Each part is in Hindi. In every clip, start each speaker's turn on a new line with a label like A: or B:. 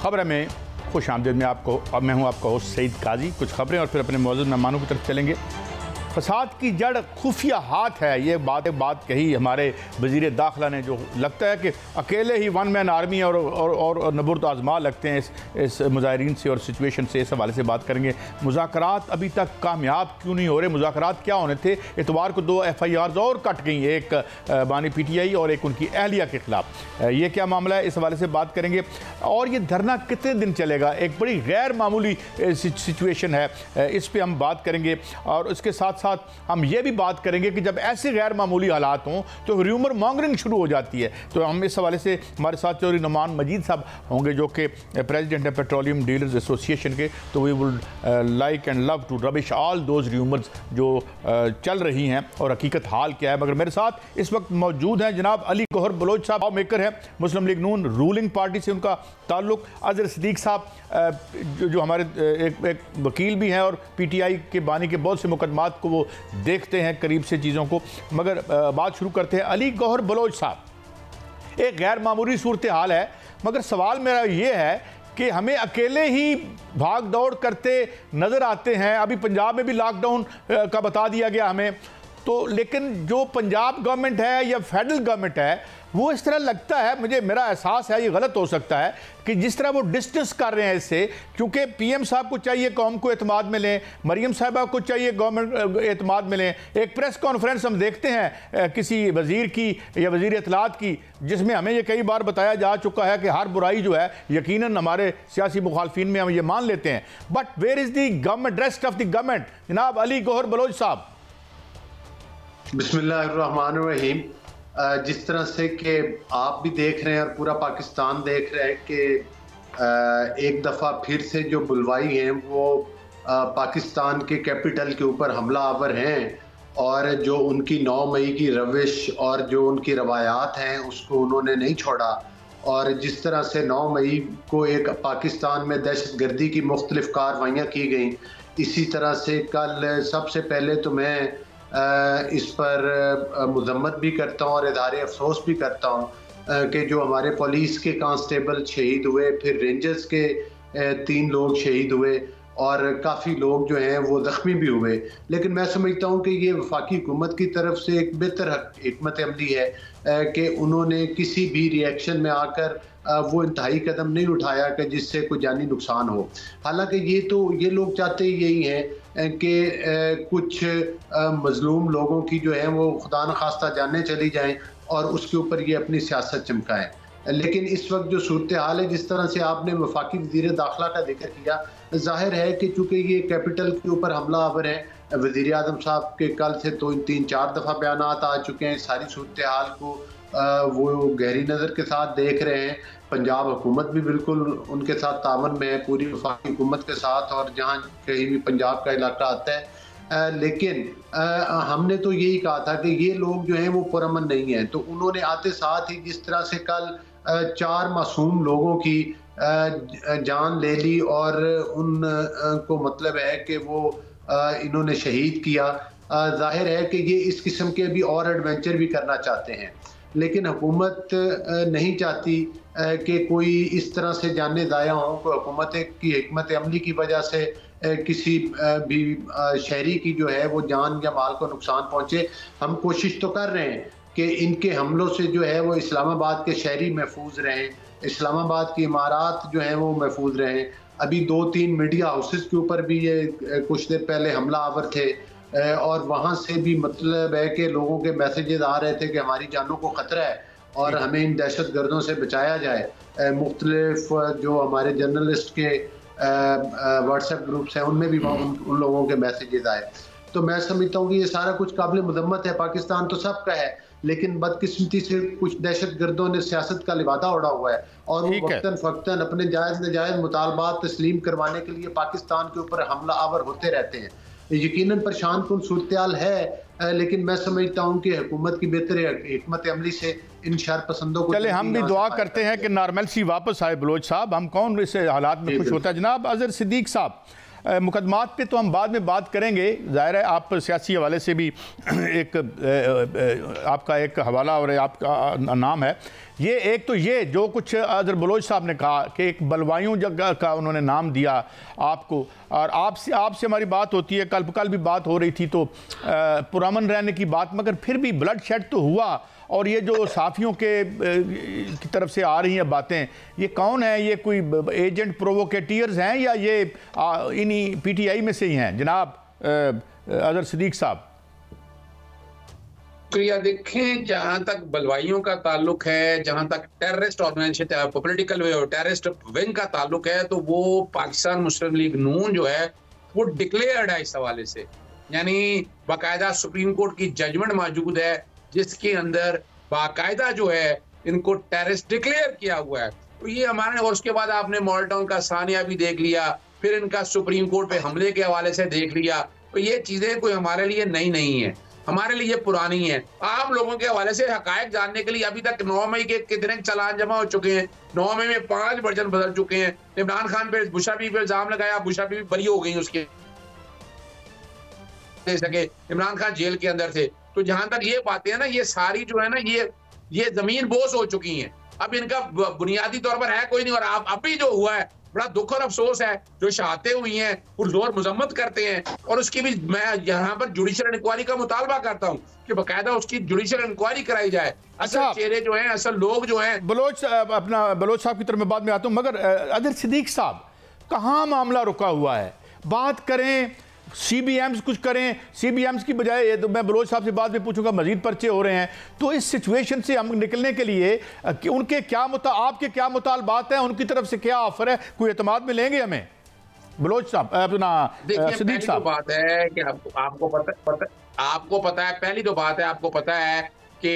A: खबर में खुश आमदीद में आपको, अब मैं हूँ आपका होस्ट सईद काजी। कुछ खबरें और फिर अपने मौजूद मेहमानों की तरफ चलेंगे। फसाद की जड़ खुफिया हाथ है, ये बात कही हमारे वज़ीर दाखिला ने, जो लगता है कि अकेले ही वन मैन आर्मी और नबुर्द आजमा लगते हैं इस मुजाहिरीन से और सिचुएशन से। इस हवाले से बात करेंगे। मुज़ाकरात अभी तक कामयाब क्यों नहीं हो रहे? मुज़ाकरात क्या होने थे? इतवार को 2 FIRs और कट गई, एक बानी PTI और एक उनकी अहलिया के ख़िलाफ़। ये क्या मामला है, इस हवाले से बात करेंगे। और ये धरना कितने दिन चलेगा? एक बड़ी गैर मामूली सिचुएशन है, इस पर हम बात करेंगे। और उसके साथ साथ हम ये भी बात करेंगे कि जब ऐसे गैर मामूली हालात हों तो र्यूमर मॉन्गरिंग शुरू हो जाती है। तो हम इस हवाले से, हमारे साथ चौधरी नुमान मजीद साहब होंगे जो कि प्रेसिडेंट है पेट्रोलियम डीलर्स एसोसिएशन के। तो we would like and love to rubbish all those rumours जो चल रही हैं और हकीकत हाल क्या है। मगर मेरे साथ इस वक्त मौजूद हैं जनाब अली गौहर बलोच साहब, लॉ मेकर हैं, मुस्लिम लीग नून रूलिंग पार्टी से उनका ताल्लुक। अजहर सिद्दीक साहब जो हमारे एक वकील भी हैं और PTI के बानी के बहुत से मुकदमात को वो देखते हैं करीब से चीज़ों को। मगर बात शुरू करते हैं। अली गौहर बलोच साहब, एक गैर मामूली सूरत हाल है, मगर सवाल मेरा ये है कि हमें अकेले ही भाग दौड़ करते नज़र आते हैं। अभी पंजाब में भी लॉकडाउन का बता दिया गया हमें, तो लेकिन जो पंजाब गवर्नमेंट है या फेडरल गवर्नमेंट है वो इस तरह लगता है, मेरा एहसास है, ये गलत हो सकता है, कि जिस तरह वो डिस्टेंस कर रहे हैं इससे। क्योंकि PM साहब को चाहिए कौम को एतमाद में लें, मरियम साहिबा को चाहिए गवर्नमेंट एतमाद में लें। एक प्रेस कॉन्फ्रेंस हम देखते हैं किसी वज़ीर की या वज़ीर इत्तलात की, जिसमें हमें ये कई बार बताया जा चुका है कि हर बुराई जो है यकीनन हमारे सियासी मुखालफिन में हम ये मान लेते हैं। But where is the government, rest of the government? जनाब अली गौहर बलोच साहब।
B: बिस्मिल्लाहिर्रहमानिर्रहीम। जिस तरह से कि आप भी देख रहे हैं और पूरा पाकिस्तान देख रहा है कि एक दफ़ा फिर से जो बुलवाई हैं वो पाकिस्तान के कैपिटल के ऊपर हमला आवर हैं, और जो उनकी 9 मई की रविश और जो उनकी रवायात हैं उसको उन्होंने नहीं छोड़ा। और जिस तरह से 9 मई को एक पाकिस्तान में दहशतगर्दी की मुख्तलिफ कार्रवाइयाँ की गई, इसी तरह से कल सबसे पहले तो मैं इस पर मजम्मत भी करता हूँ और इज़हार अफसोस भी करता हूँ कि जो हमारे पुलिस के कांस्टेबल शहीद हुए, फिर रेंजर्स के 3 लोग शहीद हुए और काफ़ी लोग जो हैं वो ज़ख्मी भी हुए। लेकिन मैं समझता हूँ कि ये वफाकी हुकूमत की तरफ से एक बेहतर हिकमत अमली है कि उन्होंने किसी भी रिएक्शन में आकर वो इंतहाई कदम नहीं उठाया कि जिससे कोई जानी नुकसान हो। हालांकि ये लोग चाहते यही हैं कि कुछ मजलूम लोगों की जो है वो खुदा न खास्ता जाने चली जाएं और उसके ऊपर ये अपनी सियासत चमकाएं। लेकिन इस वक्त जो सूरत हाल है, जिस तरह से आपने वफाकी वज़ीर दाखिला का जिक्र किया, जाहिर है कि चूँकि ये कैपिटल के ऊपर हमला आवर है, वज़ीर आज़म साहब के कल से तो 3-4 दफ़ा बयानात आ चुके हैं। सारी सूरत हाल को वो गहरी नज़र के साथ देख रहे हैं। पंजाब हुकूमत भी बिल्कुल उनके साथ तावन में है, पूरी वफाकी हुकूमत के साथ, और जहाँ कहीं भी पंजाब का इलाका आता है। लेकिन हमने तो यही कहा था कि ये लोग जो हैं वो पुरअमन नहीं हैं। तो उन्होंने आते साथ ही जिस तरह से कल 4 मासूम लोगों की जान ले ली और उन को मतलब है कि वो इन्होंने शहीद किया। जाहिर है कि ये इस किस्म के भी और एडवेंचर भी करना चाहते हैं, लेकिन हुकूमत नहीं चाहती कि कोई इस तरह से जाने ज़ाया हों। कोई हुकूमत की हिकमत अमली की वजह से किसी भी शहरी की जो है वो जान या माल को नुकसान पहुँचे। हम कोशिश तो कर रहे हैं कि इनके हमलों से जो है वो इस्लामाबाद के शहरी महफूज रहें, इस्लामाबाद की इमारत जो हैं वो महफूज रहें। अभी 2-3 मीडिया हाउसेस के ऊपर भी ये कुछ देर पहले हमला आवर थे, और वहाँ से भी मतलब है कि लोगों के मैसेजेस आ रहे थे कि हमारी जानों को ख़तरा है और हमें इन दहशत गर्दों से बचाया जाए। मुख्तलिफ जो हमारे जर्नलिस्ट के व्हाट्सएप ग्रुप्स हैं उनमें भी उन लोगों के मैसेजेस आए। तो मैं समझता हूँ कि ये सारा कुछ काबिल मजम्मत है। पाकिस्तान तो सबका है, लेकिन बदकिस्मती से कुछ दहशत गर्दों ने सियासत का लिबादा उड़ा हुआ है और वो वक्तन फ़क्तन अपने जायज़ नाजायज़ मुतालबात तस्लीम करवाने के लिए पाकिस्तान के ऊपर हमला आवर होते रहते हैं। यकीनन परेशान कुन सूरत हाल है, लेकिन मैं समझता हूँ कि हुकूमत की बेहतर हिकमत अमली से इन शर पसंदों को,
A: चले हम भी दुआ करते हैं कि नॉर्मलसी वापस आए। बलोच साहब, हम कौन इस हालात में खुश होता है? जनाब अजहर सिद्दीक साहब, मुकदमात पे तो हम बाद में बात करेंगे। ज़ाहिर है आप सियासी हवाले से भी एक आपका एक हवाला और आपका नाम है। ये एक तो ये जो कुछ अजहर बलोच साहब ने कहा कि एक बलवाइयों जगह का उन्होंने नाम दिया आपको, और आपसे हमारी बात होती है, कल भी बात हो रही थी तो पुरअमन रहने की बात, मगर फिर भी ब्लड शेड तो हुआ। और ये जो साफ़ियों की तरफ से आ रही हैं बातें, ये कौन है? ये कोई एजेंट प्रोवोकेटियर्स हैं या ये इन्हीं PTI में से ही हैं जनाब अजहर सिद्दीक साहब?
C: शुक्रिया। देखें, जहां तक बलवाइयों का ताल्लुक है, जहां तक terrorist organisation political terrorist wing का ताल्लुक है, तो वो पाकिस्तान मुस्लिम लीग नून जो है वो डिक्लेयर्ड है इस हवाले से। यानी बाकायदा सुप्रीम कोर्ट की जजमेंट मौजूद है जिसके अंदर बाकायदा जो है इनको टेररिस्ट डिक्लेयर किया हुआ है। तो ये हमारे, और उसके बाद आपने मॉडल टाउन का सानिया भी देख लिया, फिर इनका सुप्रीम कोर्ट पे हमले के हवाले से देख लिया। तो ये चीजें कोई हमारे लिए नई नहीं है, हमारे लिए पुरानी है। आम लोगों के हवाले से हकायक जानने के लिए अभी तक 9 मई के कितने चालान जमा हो चुके हैं। 9 मई में 5 वर्जन बदल चुके हैं। इमरान खान पे बुशरा बीबी पे इल्जाम लगाया, बुशरा बीबी बरी हो गई उसके सके, इमरान खान जेल के अंदर थे। तो जहां तक ये बातें हैं ना, ये सारी जो है ना, ये जमीन बोझ हो चुकी हैं। अब इनका बुनियादी तौर पर है कोई नहीं। और अभी जो हुआ है बड़ा दुख और अफसोस है, जो शहादतें हुई हैं पुरजोर मजम्मत करते हैं, और उसकी भी मैं यहाँ पर जुडिशियल इंक्वायरी का मुतालबा करता हूँ कि बाकायदा उसकी जुडिशियल इंक्वायरी कराई जाए। असल चेहरे जो हैं, असल लोग जो हैं।
A: बलोच साहब की तरफ मैं बाद में आता हूँ, मगर अजहर सिद्दीक साहब कहाँ मामला रुका हुआ है? बात करें, CBMs कुछ करें। CBMs की बजाय तो मैं बलोच साहब से बाद में पूछूंगा, मजीद पर्चे हो रहे हैं। तो इस सिचुएशन से हम निकलने के लिए उनके आपके क्या मुतालबात हैं, उनकी तरफ से क्या ऑफर है? कोई एतमाद में लेंगे हमें बलोच साहब, अपना सिद्दीक साहब?
C: बात है कि आपको पता है, पहली तो बात है, आपको पता है कि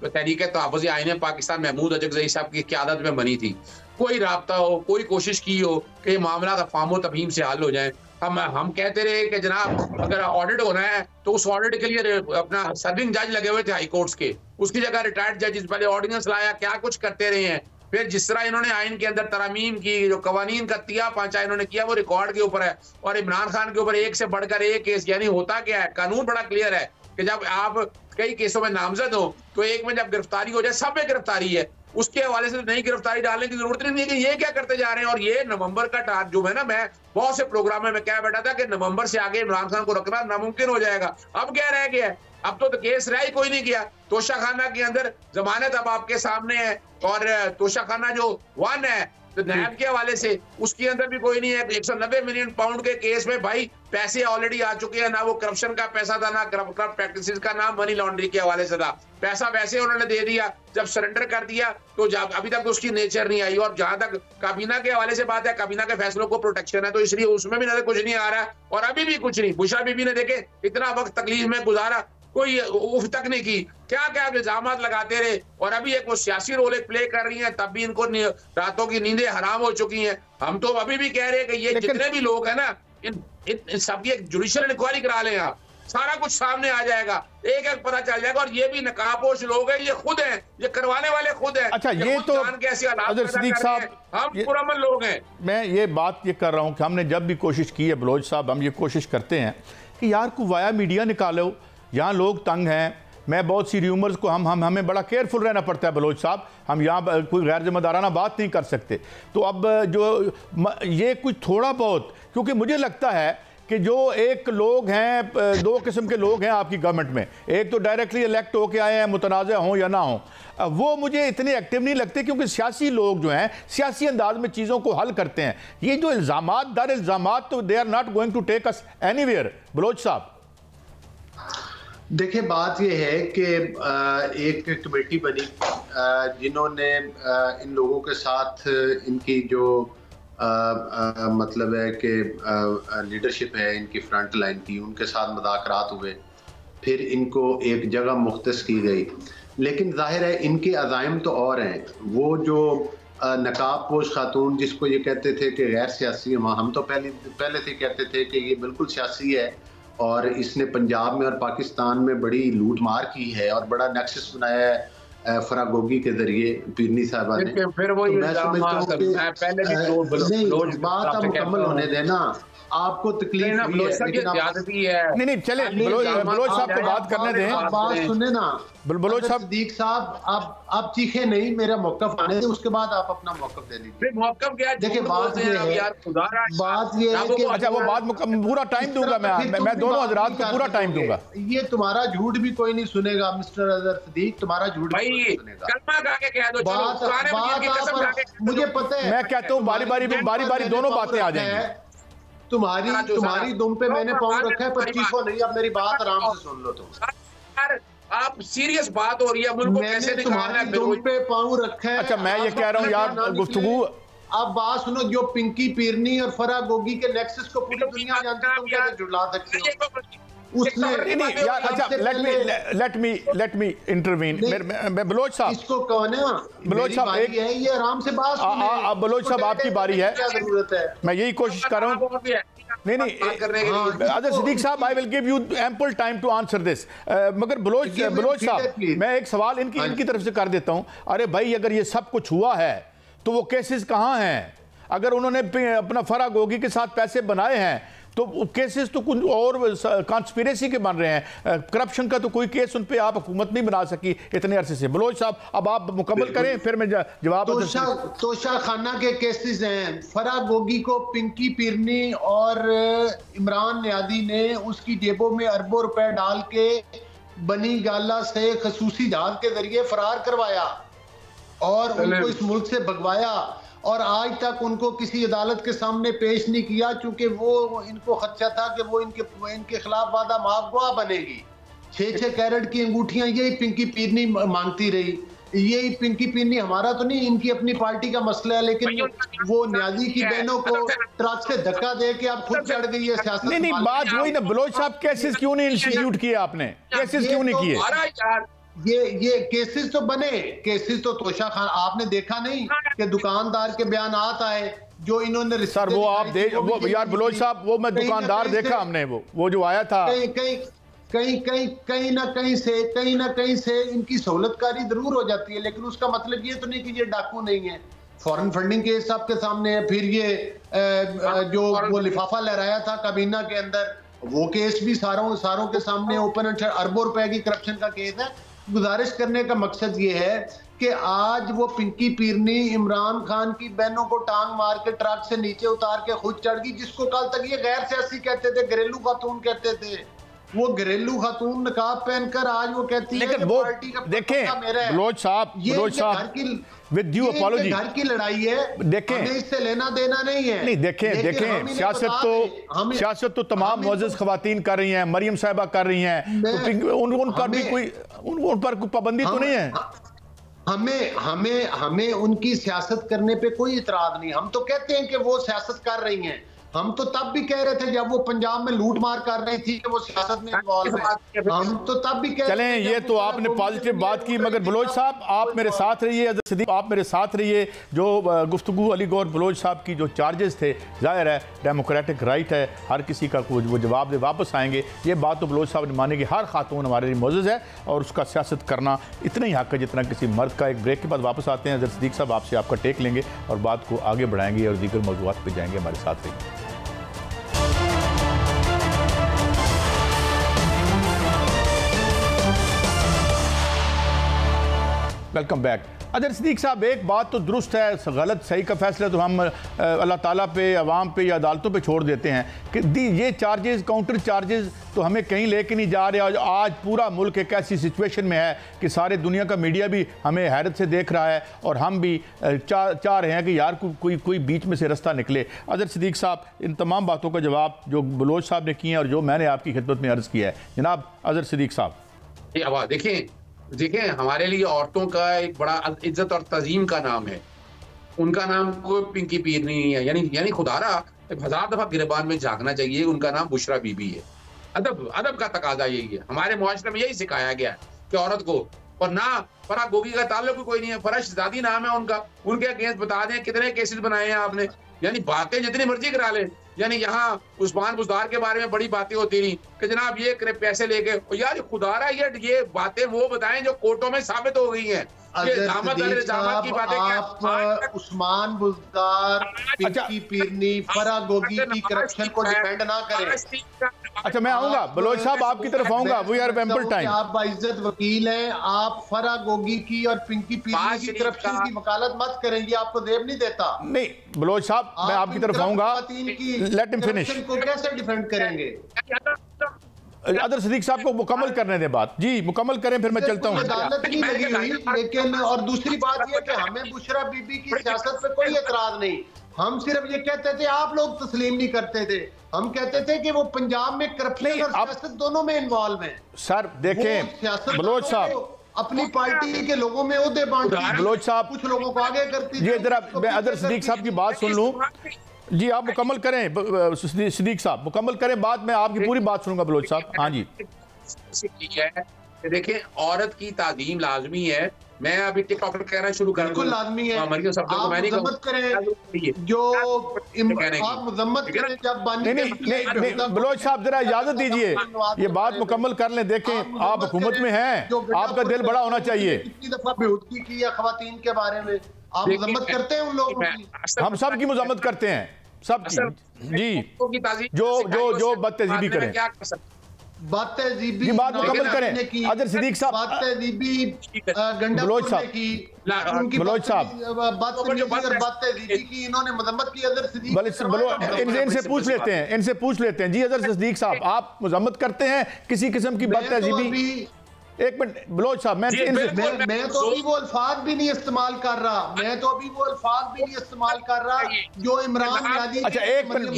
C: तहरीक तहफ़्फ़ुज़ आईन पाकिस्तान महमूद अजगज़ई साहब की क़यादत में बनी थी। कोई राब्ता हो, कोई कोशिश की हो कि मामला अफ़वाम व तफ़हीम से हल हो जाए। हम कहते रहे कि जनाब अगर ऑडिट होना है तो उस ऑडिट के लिए अपना सर्विंग जज लगे हुए थे हाई कोर्ट्स के, उसकी जगह रिटायर्ड जजेस पहले ऑर्डिनेंस लाया, क्या कुछ करते रहे हैं। फिर जिस तरह इन्होंने आइन के अंदर तरमीम की, जो कवानीन का तिया पांचा इन्होंने किया, वो रिकॉर्ड के ऊपर है। और इमरान खान के ऊपर एक से बढ़कर एक केस, यानी होता क्या है, कानून बड़ा क्लियर है कि जब आप कई केसों में नामजद हो तो एक में जब गिरफ्तारी हो जाए, सब में गिरफ्तारी है, उसके हवाले से नई गिरफ्तारी डालने की जरूरत नहीं है कि ये क्या करते जा रहे हैं। और ये नवंबर का टारगेट जो है ना, मैं बहुत से प्रोग्राम में कह बैठा था कि नवंबर से आगे इमरान खान को रखना नामुमकिन हो जाएगा। अब क्या रह गया है? अब तो केस रहा ही कोई नहीं गया। तोशाखाना के अंदर जमानत अब आपके सामने है, और तोशाखाना जो 1 है तो नैब के हवाले से उसके अंदर भी कोई नहीं है। 190 मिलियन पाउंड के केस में भाई पैसे ऑलरेडी आ चुके हैं। ना वो करप्शन का पैसा था, ना करप्ट प्रैक्टिसेस का, ना मनी लॉन्ड्रिंग के हवाले से था। पैसा वैसे उन्होंने दे दिया, जब सरेंडर कर दिया तो अभी तक तो उसकी नेचर नहीं आई। और जहां तक काबीना के हवाले से बात है, काबीना के फैसलों को प्रोटेक्शन है, तो इसलिए उसमें भी ना कुछ नहीं आ रहा है। और अभी भी कुछ नहीं। बुशरा बीबी ने देखे इतना वक्त तकलीफ में गुजारा, कोई उफ तक नहीं की, क्या क्या इल्जाम लगाते रहे। और अभी एक वो सियासी रोल एक प्ले कर रही हैं, तब भी इनको रातों की नींदें हराम हो चुकी हैं। हम तो अभी भी कह रहे हैं कि ये जितने भी लोग हैं ना, इन सबकी एक जुडिशियल इंक्वायरी करा लें आप, सारा कुछ सामने आ जाएगा, एक एक पता चल जाएगा। और ये भी नकाबपोश लोग हैं, ये खुद हैं, ये करवाने वाले खुद हैं।
A: अच्छा, ये तो अजहर सिद्दीक साहब,
C: हम पुरअमन लोग हैं।
A: मैं ये बात ये कर रहा हूँ कि हमने जब भी कोशिश की है बलोच साहब, हम ये कोशिश करते हैं कि यार को वाया मीडिया निकालो, यहाँ लोग तंग हैं। मैं बहुत सी र्यूमर्स को हमें बड़ा केयरफुल रहना पड़ता है बलोच साहब, हम यहाँ कोई गैर जिम्मेदाराना बात नहीं कर सकते। तो अब जो ये कुछ थोड़ा बहुत, क्योंकि मुझे लगता है कि जो एक लोग हैं, 2 किस्म के लोग हैं आपकी गवर्नमेंट में, एक तो डायरेक्टली इलेक्ट होके आए हैं, मुतनाज़ा हों या ना हों, वो मुझे इतने एक्टिव नहीं लगते, क्योंकि सियासी लोग जो हैं सियासी अंदाज में चीज़ों को हल करते हैं। ये जो इल्ज़ामात दर इल्ज़ामात, तो they are not going to take us anywhere. Baloch साहब
B: देखिए, बात यह है कि एक कमेटी बनी जिन्होंने इन लोगों के साथ इनकी जो मतलब है कि लीडरशिप है इनकी फ्रंट लाइन की, उनके साथ मुज़ाकरात हुए, फिर इनको एक जगह मुख्तस की गई। लेकिन जाहिर है इनके अज़ाइम तो और हैं। वो जो नकाब पोश खातून जिसको ये कहते थे कि गैर सियासी, हम तो पहले से कहते थे कि ये बिल्कुल सियासी है और इसने पंजाब में और पाकिस्तान में बड़ी लूट मार की है और बड़ा नेक्सस बनाया है फरागोगी के जरिए पीरनी साहबा ने।
C: फिर वो
B: मैं समझता हूँ कि नहीं, बात अब मुकम्मल होने देना, आपको तकलीफ हुई है लेकिन
A: नहीं चले बलोच साहब को बात करने दें।
B: बात सुने ना
A: बलोच साहब।
B: सिद्दीक साहब, आप चीखे नहीं, मेरा मौकफ आने दें, उसके बाद आप अपना मौकफ दे लीजिए।
C: मौकफ क्या है?
B: देखिए बात ये है कि
A: अच्छा वो बात पूरा टाइम दूंगा मैं दोनों हजरात को पूरा टाइम दूंगा।
B: ये तुम्हारा झूठ भी कोई नहीं सुनेगा मिस्टर अजहर सिद्दीक, तुम्हारा झूठ भी कोई नहीं सुनेगा। बात मुझे पता है,
A: मैं कहता हूँ बारी दोनों बातें आ जाएंगी।
B: तुम्हारी दुम पे मैंने पाँव रखा है, 2500 नहीं। अब मेरी बात आराम से सुन लो तुम।
C: आप सीरियस बात हो रही है, मुल्क को कैसे निकालना है?
B: दुम पे पाँव रखा है।
A: अच्छा मैं ये कह रहा हूँ यार, गुफ्तगू
B: अब बात सुनो, जो पिंकी पीरनी और फरागोगी के नेक्सिस को पूरी दुनिया जानती है, तुम कैसे जुड़ला सकते हो? उसने
A: नहीं यार, अच्छा लेट मी इंटरवीन। मैं बलोच साहब,
B: इसको कौन है?
A: बलोच साहब एक
B: है, ये आराम से बात सुने।
A: अब बलोच साहब आपकी बारी है,
B: क्या जरूरत है?
A: मैं यही कोशिश कर रहा हूँ। नहीं अजहर सिद्दीक साहब, I will give you ample time to answer this. मगर बलोच साहब, मैं एक सवाल इनकी तरफ से कर देता हूँ। अरे भाई, अगर ये सब कुछ हुआ है तो वो केसेस कहाँ हैं? अगर उन्होंने अपना फरागोगी के साथ पैसे बनाए हैं तो केसेस तो कुछ और कॉन्स्पिरेसी के बन रहे हैं। करप्शन का तो कोई केस उन पे आप हुकूमत नहीं बना सकी इतने अरसे से। बलोच साहब अब आप मुकम्मल करें, फिर मैं जवाब।
B: तोशा खाना के केसेस हैं। फरागोगी को पिंकी पीरनी और इमरान नियादी ने उसकी जेबों में अरबों रुपए डाल के बनी गाला से खसूसी जहाज के जरिए फरार करवाया और उनको इस मुल्क से भगवाया, और आज तक उनको किसी अदालत के सामने पेश नहीं किया, क्योंकि वो इनको खदशा था कि वो इनके खिलाफ वादा माफ गवाह बनेगी। 6-6 कैरेट की अंगूठियां यही पिंकी पीरनी मांगती रही। यही पिंकी पीरनी, हमारा तो नहीं, इनकी अपनी पार्टी का मसला है, लेकिन वो न्याजी की बहनों को ट्रक से धक्का दे के अब खुद चढ़ गई है सियासत।
A: नहीं बात वही ना बलोच साहब, केसेस क्यों नहीं इंस्टीट्यूट किए आपने? केसेस क्यों नहीं किए?
B: ये केसेस तो बने, केसेस तो तोशा खान आपने देखा नहीं कि दुकानदार के बयानात आए जो इन्होंने।
A: सर वो आप वो यार बलोच साहब, वो मैं दुकानदार देखा हमने, वो जो आया था
B: कहीं ना कहीं से इनकी सहूलतकारी जरूर हो जाती है, लेकिन उसका मतलब ये तो नहीं कि ये डाकू नहीं है। फॉरेन फंडिंग केस आपके सामने है, फिर ये जो वो लिफाफा लहराया था काबीना के अंदर, वो केस भी सारों के सामने ओपन एंड अरबों रुपए की करप्शन का केस है। गुजारिश करने का मकसद ये है कि आज वो पिंकी पीरनी इमरान खान की बहनों को टांग मार के ट्रक से नीचे उतार के खुद चढ़ गई, जिसको कल तक ये गैर सियासी कहते थे, घरेलू खातून कहते थे। वो घरेलू खातून नकाब पहनकर आज वो कहती है कि पार्टी का
A: देखें बलोच साहब विद ड्यू अपॉलॉजी,
B: घर की लड़ाई है,
A: देखें
B: इससे लेना देना नहीं है।
A: नहीं देखें सियासत तो तमाम मुअज़्ज़ज़ ख़वातीन कर रही हैं, मरियम साहिबा कर रही हैं, तो उन पर भी उन पर कोई पाबंदी तो नहीं है।
B: हमें उनकी सियासत करने पे कोई इतराज नहीं। हम तो कहते हैं कि वो सियासत कर रही हैं। हम तो तब भी कह रहे थे जब वो पंजाब में लूट मार कर रही थी कि वो सियासत में इन्वॉल्व है। हम तो तब भी कह
A: चलें, ये तो आपने पॉजिटिव बात की, मगर बलोच साहब आप मेरे साथ रहिए, आप मेरे साथ रहिए। जो गुफ्तगू अली गौर बलोच साहब की जो चार्जेस थे, जाहिर है डेमोक्रेटिक राइट है हर किसी का, वो जवाब दे वापस आएंगे। ये बात तो बलोच साहब ने मानी कि हर खातून हमारे लिए मौजूद है और उसका सियासत करना इतना ही हक है जितना किसी मर्द का। एक ब्रेक के बाद वापस आते हैं। अजहर सिद्दीक साहब आपसे आपका टेक लेंगे और बात को आगे बढ़ाएंगे और दीगर मौज़ूआत पर जाएंगे। हमारे साथ रहिए। Welcome back. अजहर सिद्दीक साहब, एक बात तो दुरुस्त है, गलत सही का फैसला तो हम अल्लाह ताला पे, अवाम पे या अदालतों पे छोड़ देते हैं कि ये चार्जेस, काउंटर चार्जेस तो हमें कहीं लेके नहीं जा रहे। आज पूरा मुल्क एक ऐसी सिचुएशन में है कि सारे दुनिया का मीडिया भी हमें हैरत से देख रहा है और हम भी चाह रहे हैं कि यार कोई बीच में से रास्ता निकले। अजहर सिद्दीक साहब, इन तमाम बातों का जवाब जो बलोच साहब ने किए हैं और जो मैंने आपकी खिदमत में अर्ज़ किया है, जनाब अजहर सिद्दीक साहब।
C: देखिए हमारे लिए औरतों का एक बड़ा इज्जत और तज़ीम का नाम है। उनका नाम कोई पिंकी पीरनी नहीं है, यानी खुदारा 1000 दफा गिरबान में झांकना चाहिए। उनका नाम बुशरा बीबी है। अदब का तकाजा यही है। हमारे मुआशरे में यही सिखाया गया है कि औरत को, और ना फरागोगी का ताल्लुक कोई नहीं है, फराशजादी नाम है उनका। उनके अगेंस्ट बता दें कितने केसेस बनाए हैं आपने, यानी बातें जितनी मर्जी करा ले, यानी यहाँ उस्मान बुज़दार के बारे में बड़ी बातें होती रही कि जनाब ये पैसे लेके, यार खुदारा ये बातें वो बताएं जो कोर्टों में साबित हो गई हैं।
B: आप उस्मान बुज़दार, पिंकी पीरनी, फराह गोगी की करप्शन को डिफेंड ना करें।
A: अच्छा, मैं आऊंगा बलोच साहब, आपकी तरफ आऊंगा। We are ample time.
B: आप बाइज्जत वकील हैं, आप फराह गोगी की और पिंकी पीरनी की करप्शन की वकालत मत करेंगे, आपको देव नहीं देता।
A: नहीं बलोच साहब, मैं आपकी तरफ आऊंगा। Let him finish.
B: को कैसे डिफेंड करेंगे?
A: अदर सिद्दीक साहब को मुकम्मल करने दें बात। जी मुकम्मल करें, फिर मैं चलता हूँ।
B: अदालत नहीं लगी हुई, लेकिन और दूसरी बात यह कि हमें बुशरा बीबी की सियासत पे कोई एतराज नहीं। हम सिर्फ ये कहते थे, आप लोग तस्लीम नहीं करते थे। हम कहते थे कि वो पंजाब में करप्शन और सियासत दोनों में इन्वॉल्व हैं।
A: सर देखें बलोच साहब,
B: अपनी पार्टी के लोगों में ओहदे बांटती,
A: बलोच साहब
B: कुछ लोगों को आगे करती।
A: जी जरा मैं अदर सिद्दीक साहब की बात सुन लूं। जी आप मुकम्मल करें सिद्दीक साहब, मुकम्मल करें बात, मैं आपकी पूरी बात सुनूंगा बलोच साहब। हाँ जी
C: ठीक है, देखिए औरत की ताज़ीम लाजमी है। मैं अभी टिकटॉक पर कहना शुरू कर दूं,
B: लाजमी है।
C: आप
B: मजम्मत करें, जो आप मजम्मत करें जब
A: नहीं बलोच साहब जरा इजाजत दीजिए, ये बात मुकम्मल कर लें। देखें आप हुकूमत में हैं, आपका दिल बड़ा होना चाहिए।
B: कितनी दफा बेहुदगी की है खवातीन के बारे में, आप मजम्मत करते हैं उन लोगों की?
A: हम सब की मजम्मत करते हैं, सब की। जी जो बदतहजीबी करें,
B: बदतहजीबी
A: बात मुकम्मल करें। अदर सिद्दीक साहब,
B: बदतहजीबी
A: बलोच साहब
B: उनकी
A: बलोच साहब
B: बदतहजीबी की इन्होंने मजम्मत की। अदर सिद्दीक
A: इनसे पूछ लेते हैं। जी अदर सिद्दीक साहब, आप मजम्मत करते हैं किसी किस्म की बदतहजीबी? एक मिनट बलोच साहब, मैं
B: तो अभी वो अल्फाज भी नहीं इस्तेमाल कर रहा, जो इमरान नियाज़ी।
A: अच्छा एक मिनट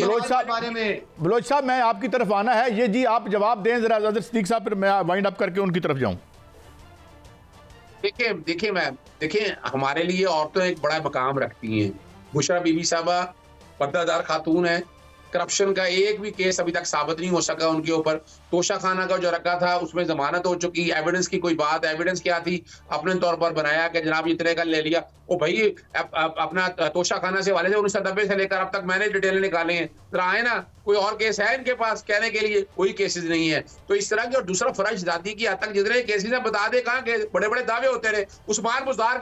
A: बलोच साहब मैं आपकी तरफ आना है। ये जी आप जवाब दें जरा अदर सिद्दीक साहब, फिर मैं वाइंड अप करके उनकी तरफ जाऊं।
C: देखिए हमारे लिए औरतें एक बड़ा मकाम रखती हैं। बुशरा बीबी साहबा पर्दादार खातून है। करप्शन का एक भी केस अभी तक साबित नहीं हो सका उनके ऊपर। तोशा खाना का जो रखा था उसमें जमानत हो चुकी, एविडेंस की कोई बात, एविडेंस क्या थी, अपने तौर पर बनाया कि जनाब इतने का ले लिया। ओ भाई अपना तोशा खाना से वाले से 1990 से लेकर अब तक मैंने डिटेल निकाले हैं, जरा आए ना, कोई और केस है इनके पास कहने के लिए? कोई केसेस नहीं है। तो इस तरह के, और दूसरा फर्ज जाती की हद तक जितने केसेस है बता दे, कहाँ के बड़े बड़े दावे होते रहे। उस्मान बुज़दार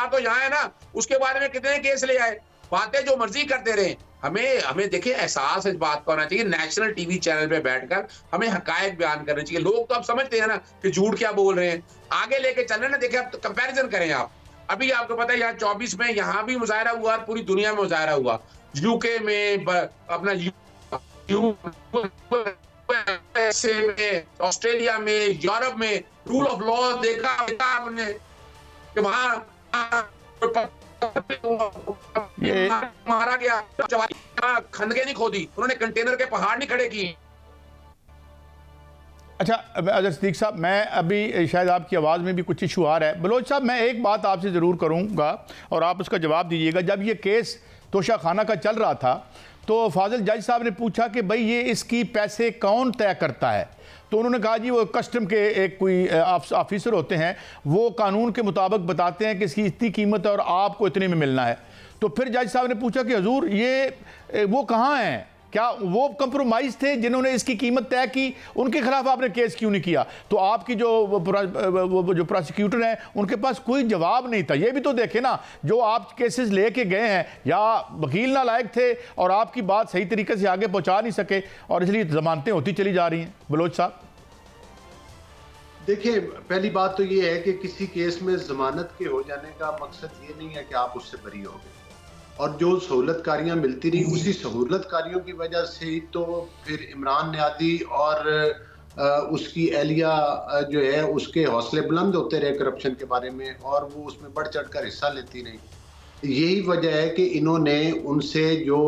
C: तो यहाँ है ना, उसके बारे में कितने केस ले आए, बातें जो मर्जी करते रहे। हमें देखिए एहसास इस बात का होना चाहिए, नेशनल टीवी चैनल पे बैठकर हमें हकायक बयान करने चाहिए। लोग तो अब समझते हैं ना कि झूठ क्या बोल रहे हैं, आगे लेके चल रहे हैं ना। देखिए अब तो कंपैरिजन करें आप, अभी आपको पता है यहाँ 24 में यहाँ भी मुजाहरा हुआ, पूरी दुनिया में मुजाहरा हुआ। यूके में, अपना यूएसए में, ऑस्ट्रेलिया में, यूरोप में रूल ऑफ लॉ देखा आपने कि वहां मारा गया, खंदकें नहीं खोदी उन्होंने, कंटेनर के पहाड़ नहीं खड़े किए।
A: अच्छा अदर सिद्दीक साहब, मैं अभी शायद आपकी आवाज़ में भी कुछ इशू आ रहा है। बलोच साहब मैं एक बात आपसे ज़रूर करूँगा और आप उसका जवाब दीजिएगा। जब ये केस तोशा खाना का चल रहा था तो फाजिल जज साहब ने पूछा कि भाई ये इसकी पैसे कौन तय करता है, तो उन्होंने कहा जी वो कस्टम के एक कोई ऑफिसर होते हैं, वो कानून के मुताबिक बताते हैं कि इसकी इतनी कीमत है और आपको इतने में मिलना है। तो फिर जज साहब ने पूछा कि हुजूर ये वो कहाँ हैं, क्या वो कंप्रोमाइज़ थे जिन्होंने इसकी कीमत तय की, उनके खिलाफ आपने केस क्यों नहीं किया? तो आपकी जो प्रोसिक्यूटर हैं उनके पास कोई जवाब नहीं था। ये भी तो देखें ना, जो आप केसेस लेके गए हैं या वकील ना लायक थे और आपकी बात सही तरीके से आगे पहुंचा नहीं सके और इसलिए जमानतें होती चली जा रही हैं। बलोच साहब
B: देखिए, पहली बात तो ये है कि किसी केस में जमानत के हो जाने का मकसद ये नहीं है कि आप उससे बरी हो गए, और जो सहूलतकारियाँ मिलती रही उसी सहूलतकारियों की वजह से ही तो फिर इमरान नियाज़ी और उसकी एहलिया जो है उसके हौसले बुलंद होते रहे करप्शन के बारे में, और वो उसमें बढ़ चढ़ कर हिस्सा लेती रही। यही वजह है कि इन्होंने उनसे जो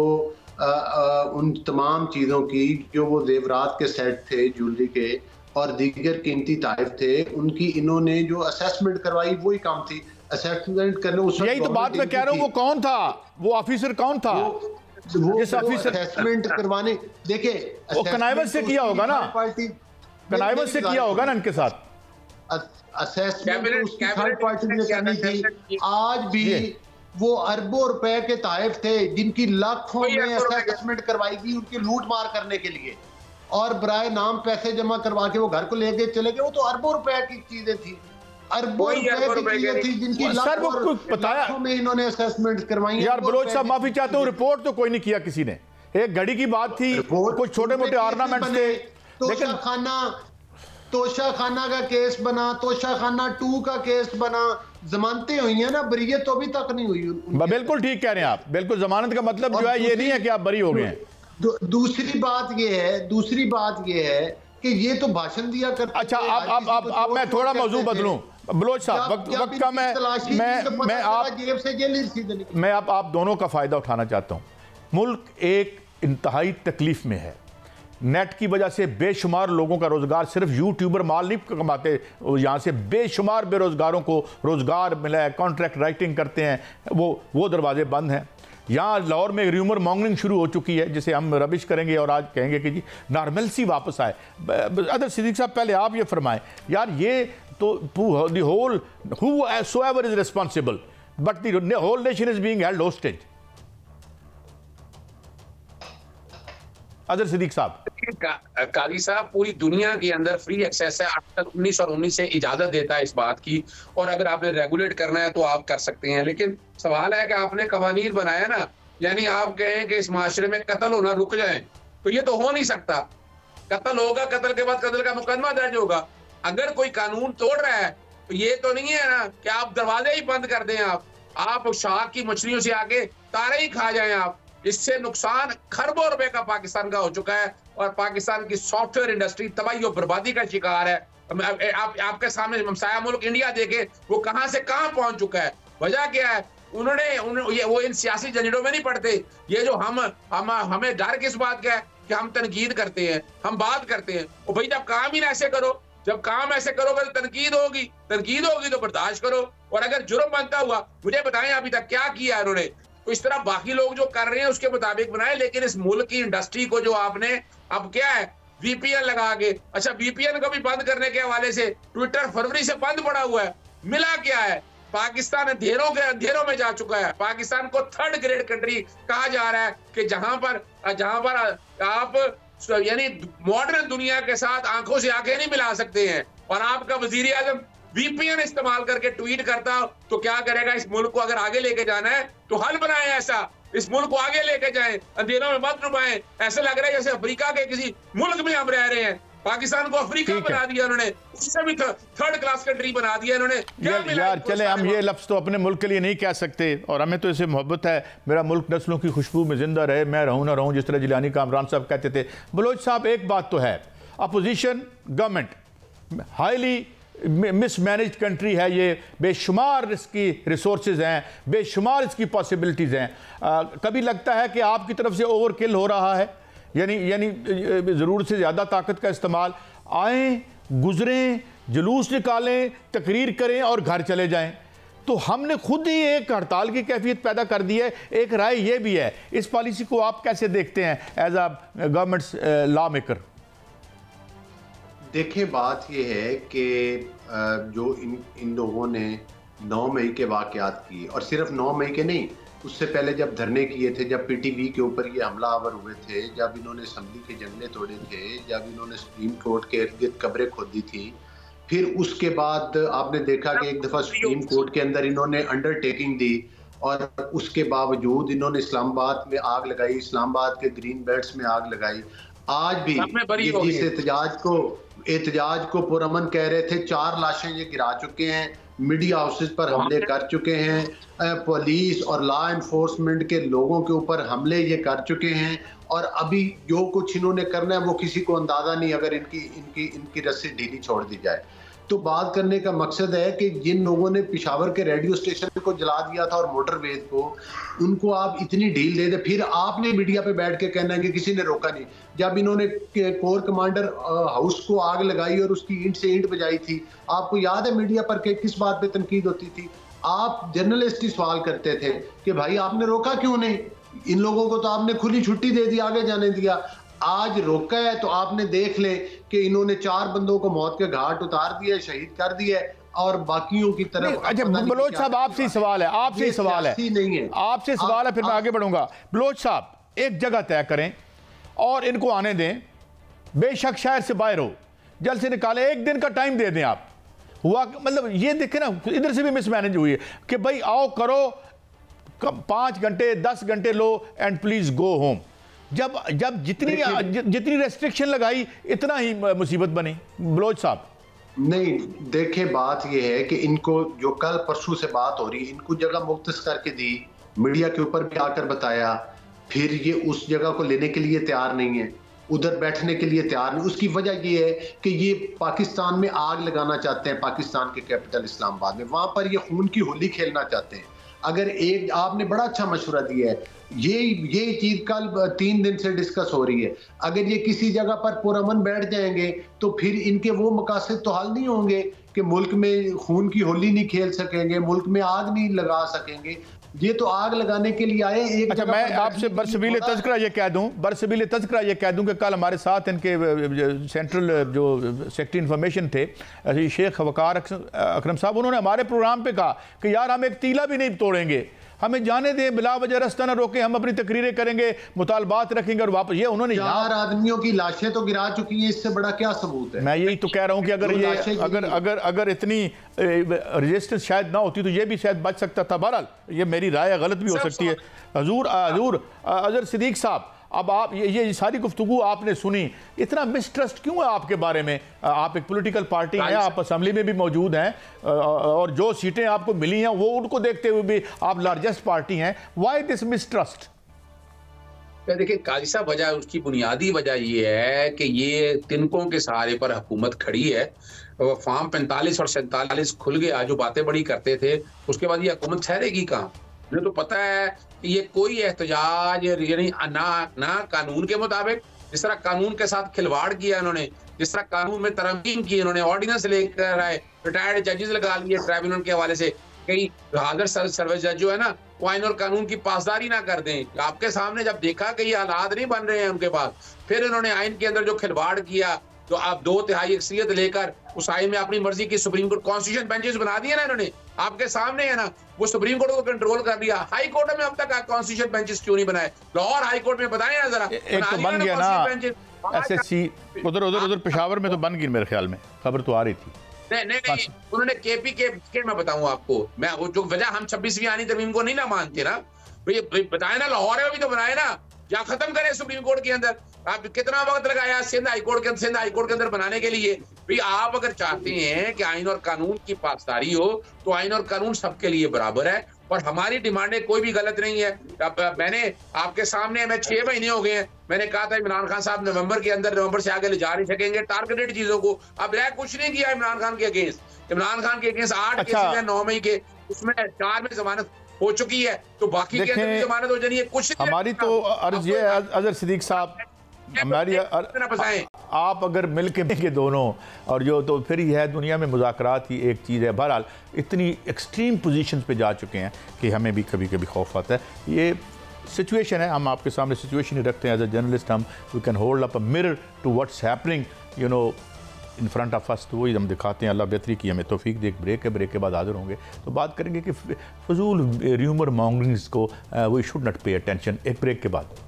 B: उन तमाम चीज़ों की, जो वो जेवरात के सेट थे, ज्वेलरी के और दीगर कीमती तहफ़ थे, उनकी इन्होंने जो असेसमेंट करवाई वही काम थी। असेसमेंट करने उस
A: यही तो बात मैं कह रहा हूँ, वो कौन था, वो ऑफिसर कौन था?
B: वो असेसमेंट करवाने, देखिए
A: वो कनाइवत से किया होगा ना, कनाइवत से किया होगा ना इनके साथ।
B: असेसमेंट उसकी थर्ड पार्टी ने करनी थी। वो अरबों रुपए के ताइफ थे जिनकी लाखों में असेसमेंट करवाई गई उनकी लूट मार करने के लिए, और बराए नाम पैसे जमा करवा के वो घर को लेके चले गए। वो तो अरबों रुपए की चीजें थी, अरबों रुपए की चीजें थी जिनकी लाखों में इन्होंने असेसमेंट करवाई।
A: यार बलोच साहब माफी चाहते हूँ, रिपोर्ट तो कोई नहीं किया किसी ने, एक घड़ी की बात थी, कुछ छोटे मोटे ऑर्नामेंट्स थे, लेकिन
B: तोशा खाना का केस बना, तोशा खाना 2 का केस बना, जमानतें हुई हैं ना, बरीयत तो अभी तक नहीं हुई।
A: बिल्कुल ठीक कह रहे हैं आप, बिल्कुल जमानत का मतलब जो है ये नहीं है कि आप बरी हो गए हैं।
B: दूसरी बात ये है कि ये तो भाषण दिया करते।
A: अच्छा आप मैं थोड़ा मौजू बदलूं बलोच साहब, वक्त का मैं आप दोनों का फायदा उठाना चाहता हूं। मुल्क एक इंतहाई तकलीफ में है, नेट की वजह से बेशुमार लोगों का रोज़गार, सिर्फ यूट्यूबर माल नहीं कमाते, यहाँ से बेशुमार बेरोज़गारों को रोज़गार मिला है, कॉन्ट्रैक्ट राइटिंग करते हैं, वो दरवाजे बंद हैं। यहाँ लाहौर में र्यूमर मॉन्गरिंग शुरू हो चुकी है, जिसे हम रबिश करेंगे और आज कहेंगे कि जी नॉर्मलसी वापस आए। अदर सिद्दीक साहब पहले आप ये फरमाएं, यार ये तो the whole whosoever is responsible but the whole nation is being held hostage। Azhar Siddiq साहब।
C: काली साहब, पूरी दुनिया के अंदर फ्री एक्सेस है, आर्टिकल 19 और 19 से इजाजत देता है इस बात की, और अगर आपने रेगुलेट करना है तो आप कर सकते हैं। लेकिन सवाल है कि आपने कवानीन बनाया ना, यानी आप कहें कि इस माशरे में कत्ल होना रुक जाए, तो ये तो हो नहीं सकता। कत्ल होगा, कत्ल के बाद कत्ल का मुकदमा दर्ज होगा। अगर कोई कानून तोड़ रहा है तो ये तो नहीं है ना कि आप दरवाजे ही बंद कर दें, आप शाख की मछलियों से आके तारे ही खा जाएं आप। इससे नुकसान खरबों रुपए का पाकिस्तान का हो चुका है, और पाकिस्तान की सॉफ्टवेयर इंडस्ट्री तबाही और बर्बादी का शिकार है। आपके सामने हमसाया मुल्क इंडिया देखे, वो कहां से कहां पहुंच चुका है। वजह क्या है? वो इन सियासी झंझटों में नहीं पड़ते। ये जो हमें डर किस बात का है कि हम तनकीद करते हैं, हम बात करते हैं। और भाई जब काम ही ऐसे करो, जब काम ऐसे करोगे तो तनकीद होगी तो बर्दाश्त करो। और अगर जुर्म बनता हुआ, मुझे बताएं अभी तक क्या किया इन्होंने, तो इस तरह बाकी लोग जो कर रहे हैं उसके मुताबिक बनाए। लेकिन इस मुल्क की इंडस्ट्री को जो आपने अब क्या है वीपीएन लगा के, अच्छा वीपीएन को भी बंद करने के हवाले से ट्विटर फरवरी से बंद पड़ा हुआ है। मिला क्या है? पाकिस्तान अंधेरों में जा चुका है। पाकिस्तान को 3rd ग्रेड कंट्री कहा जा रहा है कि जहां पर आप यानी मॉडर्न दुनिया के साथ आंखों से आंखें नहीं मिला सकते हैं। और आपका वजीर आजम वीपीएन इस्तेमाल करके ट्वीट करता तो क्या करेगा? इस मुल्क को अगर आगे लेके जाना है तो हल बनाए, ऐसा इस मुल्क को आगे लेके जाएं, अंधेरों में मत डुबाएं। ऐसे लग रहा है जैसे अफ्रीका के किसी मुल्क में हम रह रहे हैं। पाकिस्तान को अफ्रीका बना दिया उन्होंने, उससे भी 3rd क्लास कंट्री बना दिया इन्होंने।
A: यार चले, हम ये लफ्ज़ तो अपने मुल्क के लिए नहीं कह सकते, और हमें तो इसे मोहब्बत है, मेरा मुल्क नस्लों की खुशबू में जिंदा रहे, मैं रहूं ना रहूं, जिस तरह जिलानी कामरान साहब कहते थे। बलोच साहब, एक बात तो है, opposition government highly mismanage country है, ये बेशुमार इसकी रिसोर्सेज हैं, बेशुमार इसकी पॉसिबिलिटीज़ हैं। कभी लगता है कि आपकी तरफ से ओवरकिल हो रहा है, यानी ज़रूरत से ज़्यादा ताकत का इस्तेमाल। आएँ, गुजरें, जुलूस निकालें, तकरीर करें और घर चले जाएं। तो हमने खुद ही एक हड़ताल की कैफियत पैदा कर दी है। एक राय ये भी है, इस पॉलिसी को आप कैसे देखते हैं as a government law maker?
B: देखिए, बात यह है कि जो इन लोगों ने 9 मई के वाक़यात की, और सिर्फ 9 मई के नहीं, उससे पहले जब धरने किए थे, जब पीटीवी के ऊपर ये हमलावर हुए थे, जब इन्होंने असम्बली के जंगले तोड़े थे, जब इन्होंने सुप्रीम कोर्ट के इर्द गिर्द कब्रें खोदी थी, फिर उसके बाद आपने देखा कि एक दफ़ा सुप्रीम कोर्ट के अंदर इन्होंने अंडरटेकिंग दी, और उसके बावजूद इन्होंने इस्लामाबाद में आग लगाई, इस्लामाबाद के ग्रीन बेल्ट्स में आग लगाई। आज भी जिस एहतजाज को पुरअमन कह रहे थे, 4 लाशें ये गिरा चुके हैं, मीडिया हाउसेस पर हमले कर चुके हैं, पुलिस और लॉ एनफोर्समेंट के लोगों के ऊपर हमले ये कर चुके हैं, और अभी जो कुछ इन्होंने करना है वो किसी को अंदाजा नहीं अगर इनकी रस्सी ढीली छोड़ दी जाए। तो बात करने का मकसद है कि जिन लोगों ने पेशावर के रेडियो स्टेशन को जला दिया था और मोटरवेज को, उनको आप इतनी ढील दे दे, फिर आपने मीडिया पे बैठ के कहना है कि किसी ने रोका नहीं। जब इन्होंने कोर कमांडर हाउस को आग लगाई और उसकी ईंट से ईंट बजाई थी, आपको याद है मीडिया पर किस बात पे तनकीद होती थी? आप जर्नलिस्ट ही सवाल करते थे कि भाई आपने रोका क्यों नहीं? इन लोगों को तो आपने खुली छुट्टी दे दी, आगे जाने दिया। आज रोका है तो आपने देख ले कि इन्होंने 4 बंदों को मौत के घाट उतार दिए, शहीद कर दिए, और बाकियों की तरफ।
A: अच्छा बलोच साहब, आपसे सवाल है, आपसे सवाल है,
B: नहीं है
A: आपसे सवाल है, फिर मैं आगे बढ़ूंगा। बलोच साहब, एक जगह तय करें और इनको आने दें, बेशक शहर से बाहर हो, जल्द से निकाले, एक दिन का टाइम दे दें। आप हुआ मतलब ये देखें ना, इधर से भी मिसमैनेज हुई है कि भाई आओ करो, 5 घंटे 10 घंटे लो एंड प्लीज गो होम। जब जब जितनी रेस्ट्रिक्शन लगाई इतना ही मुसीबत बनी। बलोच साहब
B: नहीं, देखे बात यह है कि इनको जो कल परसों से बात हो रही, इनको जगह मुख्तस करके दी, मीडिया के ऊपर भी आकर बताया, फिर ये उस जगह को लेने के लिए तैयार नहीं है, उधर बैठने के लिए तैयार नहीं। उसकी वजह ये है कि ये पाकिस्तान में आग लगाना चाहते हैं, पाकिस्तान के कैपिटल इस्लामाबाद में, वहां पर ये खून की होली खेलना चाहते हैं। अगर एक आपने बड़ा अच्छा मशवरा दिया है, ये चीज कल 3 दिन से डिस्कस हो रही है। अगर ये किसी जगह पर पुरअमन बैठ जाएंगे तो फिर इनके वो मकासद तो हल नहीं होंगे कि मुल्क में खून की होली नहीं खेल सकेंगे, मुल्क में आग नहीं लगा सकेंगे। ये तो आग लगाने के लिए आए एक।
A: अच्छा, मैं आपसे बरसबील तज़किरा ये कह दूं कि कल हमारे साथ इनके सेंट्रल जो सेक्रेटरी इंफॉर्मेशन थे शेख वकार अकरम साहब, उन्होंने हमारे प्रोग्राम पे कहा कि यार हम एक तीला भी नहीं तोड़ेंगे, हमें जाने दें, बिला वजह रास्ता ना रोके, हम अपनी तकरीरें करेंगे, मुतालबात रखेंगे और वापस। ये उन्होंने
B: 4 आदमियों की लाशें तो गिरा चुकी हैं, इससे बड़ा क्या सबूत है? मैं
A: यही तो कह रहा हूं कि अगर इतनी रेजिस्टेंस शायद ना होती तो ये भी शायद बच सकता था। बहरहाल ये मेरी राय गलत भी हो सकती है। हजूर अजहर सिद्दीक साहब, अब आप ये सारी गुफ्तगू आपने सुनी, इतना मिसट्रस्ट क्यों है आपके बारे में? आप एक पॉलिटिकल पार्टी हैं, आप असेंबली में भी मौजूद हैं और जो सीटें आपको मिली हैं वो उनको देखते हुए भी आप लार्जेस्ट पार्टी हैं, व्हाई दिस मिसट्रस्ट?
C: देखिए काजी साहब, वजह उसकी बुनियादी वजह ये है कि ये तिनकों के सहारे पर हुकूमत खड़ी है। फॉर्म 45 और 47 खुल गया, जो बातें बड़ी करते थे, उसके बाद ये हुकूमत ठहरेगी कहाँ? मुझे तो पता है कि ये कोई एहतजाज यानी ना कानून के मुताबिक, जिस तरह कानून के साथ खिलवाड़ किया इन्होंने, जिस तरह कानून में तरमीम की इन्होंने, ऑर्डिनेंस लेकर आए, रिटायर्ड जजेस लगा लिए ट्राइब्यूनल के हवाले से, कई हाजिर सर्विस जज जो है ना वो आइन और कानून की पासदारी ना कर दें। आपके सामने जब देखा कि ये हालात नहीं बन रहे हैं उनके पास, फिर इन्होंने आइन के अंदर जो खिलवाड़ किया, तो आप 2/3 अक्सरियत लेकर उस आइन में अपनी मर्जी की सुप्रीम कोर्ट कॉन्स्टिट्यूशन बेंचेस बना दिए ना इन्होंने, आपके सामने है ना, वो सुप्रीम कोर्ट को कंट्रोल कर लिया। हाई कोर्ट में अब तक कॉन्स्टिट्यूशन बेंचेस क्यों नहीं बनाए? लाहौर हाई कोर्ट में बताएं ना जरा।
A: एक तो बन गया ना एसएससी, उधर पेशावर में तो बन गई, मेरे ख्याल में खबर तो आ रही थी।
C: नहीं, उन्होंने केपी के मैं बताऊं आपको, मैं वो जो वजह हम 26वीं आनी तरमीम को नहीं ना मानते ना, बताए ना, लाहौर में भी तो बनाए ना, या खत्म करें सुप्रीम कोर्ट के अंदर। आप कितना वक्त लगाया सिंध हाई कोर्ट के अंदर बनाने के लिए? भाई आप अगर चाहते हैं कि आइन और कानून की पासदारी हो तो आइन और कानून सबके लिए बराबर है, और हमारी डिमांडें कोई भी गलत नहीं है। मैंने आपके सामने, मैं 6 महीने हो गए हैं, मैंने कहा था इमरान खान साहब नवंबर से आगे ले जा नहीं सकेंगे टारगेटेड चीजों को। अब कुछ नहीं किया इमरान खान के अगेंस्ट। इमरान खान के अगेंस्ट 8 केसेस हैं 9 मई के, उसमें 4 में जमानत हो चुकी है, तो बाकी के अंदर जमानत हो जानी है। कुछ
A: हमारी तो अर्ज ये है अजहर सिद्दीक साहब, हमारी आप अगर मिल के दोनों और जो, तो फिर यह है दुनिया में मुज़ाकरात ही एक चीज़ है। बहरहाल इतनी एक्सट्रीम पोजीशंस पे जा चुके हैं कि हमें भी कभी कभी खौफ आता है। ये सिचुएशन है, हम आपके सामने सिचुएशन ही रखते हैं एज अ जर्नलिस्ट। हम we can hold up a mirror to what's happening in front of us, तो वही हम दिखाते हैं। अल्लाह बेहतरी की हमें तौफीक दे। ब्रेक है, ब्रेक के बाद हाजिर होंगे तो बात करेंगे कि फजूल र्यूमर मॉन्गरिंग्स को we should not pay attention. एक ब्रेक के बाद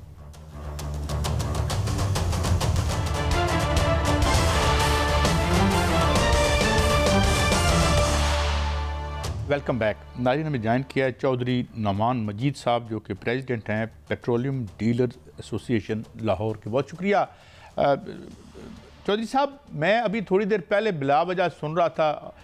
A: वेलकम बैक। नाज़रीन, हमें ज्वाइन किया है चौधरी नौमान मजीद साहब, जो कि प्रेसिडेंट हैं पेट्रोलियम डीलर एसोसिएशन लाहौर के। बहुत शुक्रिया चौधरी साहब। मैं अभी थोड़ी देर पहले बिला वजह सुन रहा था,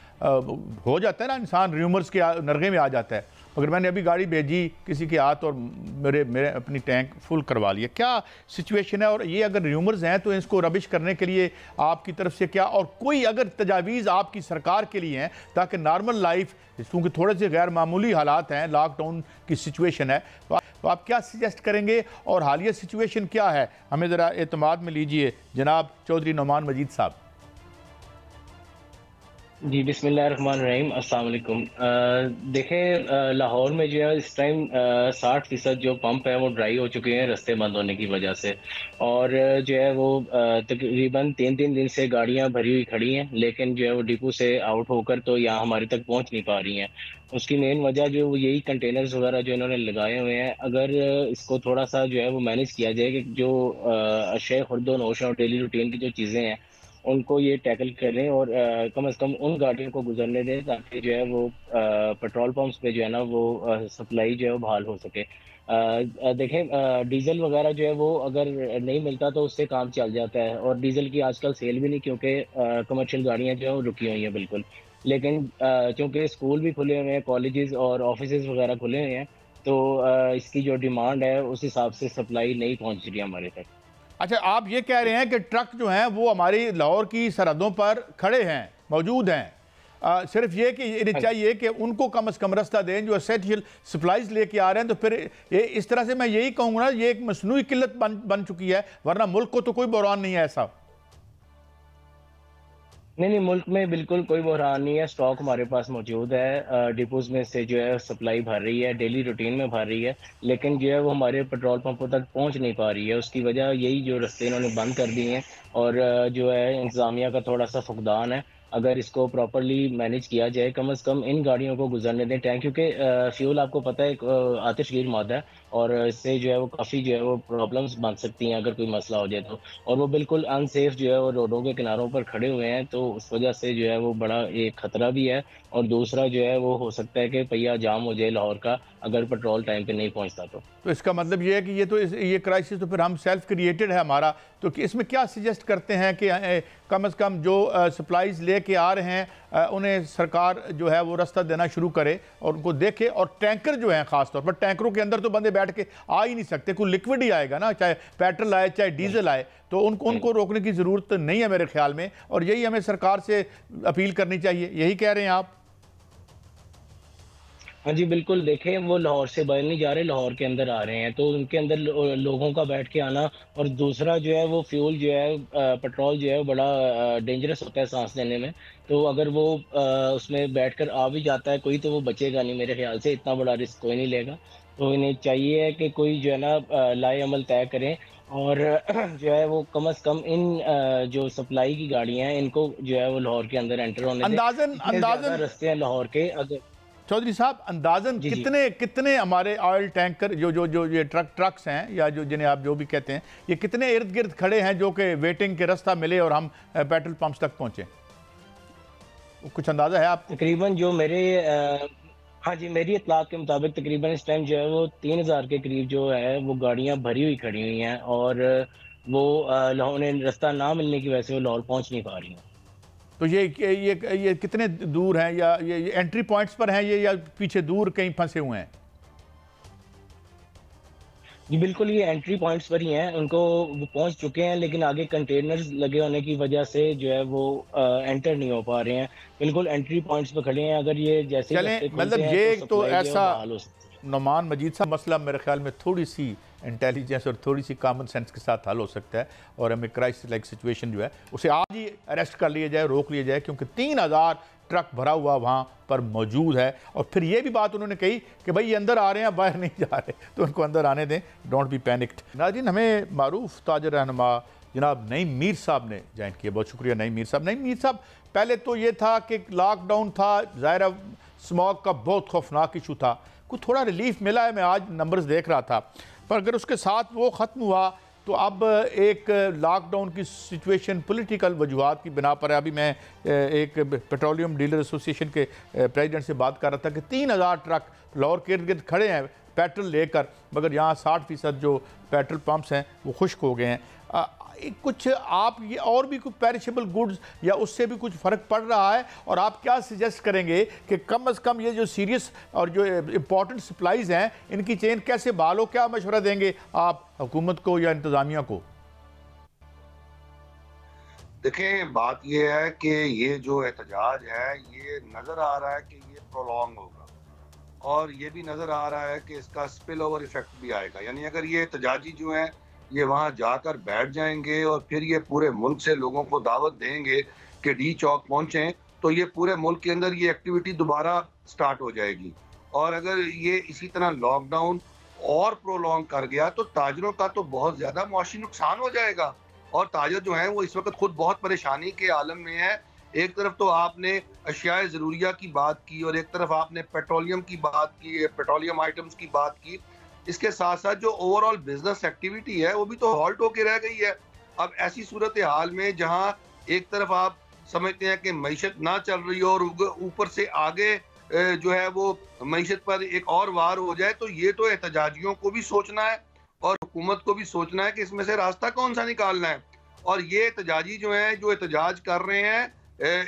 A: हो जाता है ना इंसान र्यूमर्स के नरगे में आ जाता है, मगर मैंने अभी गाड़ी भेजी किसी के हाथ और मेरे अपनी टैंक फुल करवा लिया। क्या सिचुएशन है, और ये अगर र्यूमर्स हैं तो इसको रबिश करने के लिए आपकी तरफ से क्या, और कोई अगर तजावीज़ आपकी सरकार के लिए हैं ताकि नॉर्मल लाइफ, क्योंकि थोड़े से गैर मामूली हालात हैं, लॉकडाउन की सिचुएशन है, तो आप क्या सजेस्ट करेंगे और हालिया सिचुएशन क्या है? हमें ज़रा एतमाद में लीजिए जनाब चौधरी नौमान मजीद साहब।
D: जी, बिस्मिल्लाहिर्रहमानिर्रहीम, अस्सलाम वालेकुम। देखें, लाहौर में जो है इस टाइम 60% जो पंप है वो ड्राई हो चुके हैं रास्ते बंद होने की वजह से। और जो है वो तकरीबन 3-3 दिन से गाड़ियाँ भरी हुई खड़ी हैं, लेकिन जो है वो डिपो से आउट होकर तो यहाँ हमारे तक पहुँच नहीं पा रही हैं। उसकी मेन वजह जो वो यही कंटेनर्स वगैरह जो इन्होंने लगाए हुए हैं। अगर इसको थोड़ा-सा जो है वो मैनेज किया जाए कि जो अशय खुर्द-व-नोश और डेली रूटीन की जो चीज़ें हैं उनको ये टैकल करें और कम से कम उन गाड़ियों को गुजरने दें ताकि जो है वो पेट्रोल पंप्स पे जो है ना वो सप्लाई जो है वो बहाल हो सके। देखें, डीज़ल वगैरह जो है वो अगर नहीं मिलता तो उससे काम चल जाता है और डीज़ल की आजकल सेल भी नहीं, क्योंकि कमर्शियल गाड़ियाँ जो है वो रुकी हुई हैं बिल्कुल। लेकिन चूँकि स्कूल भी खुले हुए हैं, कॉलेजेस और ऑफिसेज़ वगैरह खुले हुए हैं, तो इसकी जो डिमांड है उस हिसाब से सप्लाई नहीं पहुँच रही है हमारे तक।
A: अच्छा, आप ये कह रहे हैं कि ट्रक जो हैं वो हमारी लाहौर की सरहदों पर खड़े हैं, मौजूद हैं। सिर्फ ये कि इन्हें चाहिए कि उनको कम से कम रास्ता दें जो एसेंशियल सप्लाईज लेके आ रहे हैं। तो फिर ये इस तरह से मैं यही कहूँगा ना, ये एक मसनूई किल्लत बन चुकी है, वरना मुल्क को तो कोई बहरान नहीं है ऐसा।
D: नहीं, नहीं, मुल्क में बिल्कुल कोई बहरान नहीं है, स्टॉक हमारे पास मौजूद है। डिपोज़ में से जो है सप्लाई भर रही है, डेली रूटीन में भर रही है, लेकिन जो है वो हमारे पेट्रोल पंपों तक पहुंच नहीं पा रही है। उसकी वजह यही जो रास्ते इन्होंने बंद कर दिए हैं और जो है इंतज़ामिया का थोड़ा-सा फुकदान है। अगर इसको प्रॉपर्ली मैनेज किया जाए, कम से कम इन गाड़ियों को गुज़रने दें टैंक, क्योंकि फ्यूल आपको पता है एक आतिशगीर मादा है और इससे जो है वो काफ़ी जो है वो प्रॉब्लम्स बन सकती हैं अगर कोई मसला हो जाए तो। और वो बिल्कुल अनसेफ जो है वो रोडों के किनारों पर खड़े हुए हैं, तो उस वजह से जो है वो बड़ा एक खतरा भी है। और दूसरा जो है वो हो सकता है कि पहिया जाम हो जाए लाहौर का, अगर पेट्रोल टाइम पे नहीं पहुंचता
A: तो इसका मतलब ये है कि ये क्राइसिस तो फिर हम सेल्फ क्रिएटेड है हमारा। तो इसमें क्या सजेस्ट करते हैं कि कम से कम जो सप्लाईज लेके आ रहे हैं उन्हें सरकार जो है वो रास्ता देना शुरू करे और उनको देखे। और टैंकर जो हैं ख़ास तौर पर, टैंकरों के अंदर तो बंदे बैठ के आ ही नहीं सकते, कोई लिक्विड ही आएगा ना, चाहे पेट्रोल आए चाहे डीजल आए, तो उनको रोकने की ज़रूरत नहीं है मेरे ख्याल में। और यही हमें सरकार से अपील करनी चाहिए, यही कह रहे हैं आप?
D: हाँ जी, बिल्कुल। देखें, वो लाहौर से बाहर नहीं जा रहे, लाहौर के अंदर आ रहे हैं, तो उनके अंदर लोगों का बैठ के आना। और दूसरा जो है वो फ्यूल जो है पेट्रोल जो है वो बड़ा डेंजरस होता है सांस लेने में। तो अगर वो उसमें बैठकर आ भी जाता है कोई, तो वो बचेगा नहीं मेरे ख्याल से, इतना बड़ा रिस्क कोई नहीं लेगा। तो इन्हें चाहिए है कि कोई जो है ना लाए अमल तय करें और जो है वो कम से कम इन जो सप्लाई की गाड़ियाँ हैं इनको जो है वो लाहौर के अंदर एंटर होने दें।
A: अंदाजन
D: इतने ज़्यादा
A: अंदाजन
D: रास्ते हैं लाहौर के, अगर
A: चौधरी साहब, अंदाजन
D: जी, जी।
A: कितने हमारे ऑयल टैंकर जो ये ट्रक्स हैं या जो जिन्हें आप जो भी कहते हैं, ये कितने इर्द गिर्द खड़े हैं जो कि वेटिंग के रास्ता मिले और हम पेट्रोल पंप्स तक पहुंचे? कुछ अंदाजा है आपको?
D: तकरीबन जो मेरे हाँ जी, मेरी इत्तलात के मुताबिक तकरीबन इस टाइम जो है वो 3000 के करीब जो है वो गाड़ियाँ भरी हुई खड़ी हुई हैं और वो लाहौर ने रास्ता ना मिलने की वजह से वो लाहौर पहुँच नहीं पा रही हैं।
A: तो ये कितने दूर हैं, या ये एंट्री पॉइंट्स पर हैं ये, या पीछे दूर कहीं फंसे हुए हैं?
D: जी, बिल्कुल, ये एंट्री पॉइंट्स पर ही हैं, उनको वो पहुँच चुके हैं, लेकिन आगे कंटेनर्स लगे होने की वजह से जो है वो एंटर नहीं हो पा रहे हैं। बिल्कुल एंट्री पॉइंट्स पे खड़े हैं, अगर ये जैसे ही
A: चलें,
D: रास्ते
A: मतलब
D: खुलते हैं
A: ये
D: तो
A: एक तो
D: सप्लाई जो है वो
A: ऐसा
D: बहाल हो सकती है।
A: नुमान मजीद साहब मसला मेरे ख्याल में थोड़ी सी इंटेलिजेंस और थोड़ी सी कॉमन सेंस के साथ हल हो सकता है और हमें क्राइसिस लाइक सिचुएशन जो है उसे आज ही अरेस्ट कर लिया जाए, रोक लिया जाए, क्योंकि 3000 ट्रक भरा हुआ वहाँ पर मौजूद है। और फिर ये भी बात उन्होंने कही कि भाई ये अंदर आ रहे हैं, बाहर नहीं जा रहे, तो उनको अंदर आने दें, डोंट बी पैनिक्ड। नाज़रीन, हमें मारूफ ताजर रहनुमा जनाब नईम मीर साहब ने ज्वाइन किया, बहुत शुक्रिया नईम मीर साहब। नईम मीर साहब, पहले तो ये था कि लॉकडाउन था, ज़ाहिर स्मॉग का बहुत खौफनाक इशू था, कुछ थोड़ा रिलीफ मिला है, मैं आज नंबर्स देख रहा था, पर अगर उसके साथ वो ख़त्म हुआ तो अब एक लॉकडाउन की सिचुएशन पॉलिटिकल वजूहात की बिना पर है। अभी मैं एक पेट्रोलियम डीलर एसोसिएशन के प्रेसिडेंट से बात कर रहा था कि 3000 ट्रक लाहौर के इर्द गिर्द खड़े हैं पेट्रोल लेकर, मगर यहाँ 60% जो पेट्रोल पंप्स हैं वो खुश्क हो गए हैं। कुछ आप ये और भी कुछ पेरिशेबल गुड्स या उससे भी कुछ फ़र्क पड़ रहा है, और आप क्या सजेस्ट करेंगे कि कम से कम ये जो सीरियस और जो इम्पोर्टेंट सप्लाईज़ हैं इनकी चेन कैसे बहाल हो? क्या मशवरा देंगे आप हुकूमत को या इंतज़ामिया को?
E: देखें, बात ये है कि ये जो एहतजाज है ये नज़र आ रहा है कि ये प्रोलॉन्ग होगा और ये भी नज़र आ रहा है कि इसका स्पिल ओवर इफेक्ट भी आएगा। यानी अगर ये एहतजाजी जो हैं ये वहाँ जाकर बैठ जाएंगे और फिर ये पूरे मुल्क से लोगों को दावत देंगे कि डी चौक पहुँचें तो ये पूरे मुल्क के अंदर ये एक्टिविटी दोबारा स्टार्ट हो जाएगी। और अगर ये इसी तरह लॉकडाउन और प्रोलॉन्ग कर गया तो ताजरों का तो बहुत ज़्यादा मुआशी नुकसान हो जाएगा। और ताजर जो हैं वो इस वक्त खुद बहुत परेशानी के आलम में है। एक तरफ तो आपने अशियाए ज़रूरिया की बात की और एक तरफ आपने पेट्रोलियम की बात की, पेट्रोलियम आइटम्स की बात की। इसके साथ साथ जो ओवरऑल बिजनेस एक्टिविटी है वो भी तो हॉल्ट होके रह गई है। अब ऐसी सूरत हाल में जहाँ एक तरफ आप समझते हैं कि मईशत ना चल रही हो और ऊपर से आगे जो है वो मईशत पर एक और वार हो जाए, तो ये तो एहतजाजियों को भी सोचना है और हुकूमत को भी सोचना है कि इसमें से रास्ता कौन सा निकालना है। और ये एहतजाजी जो है जो एहतजाज कर रहे हैं,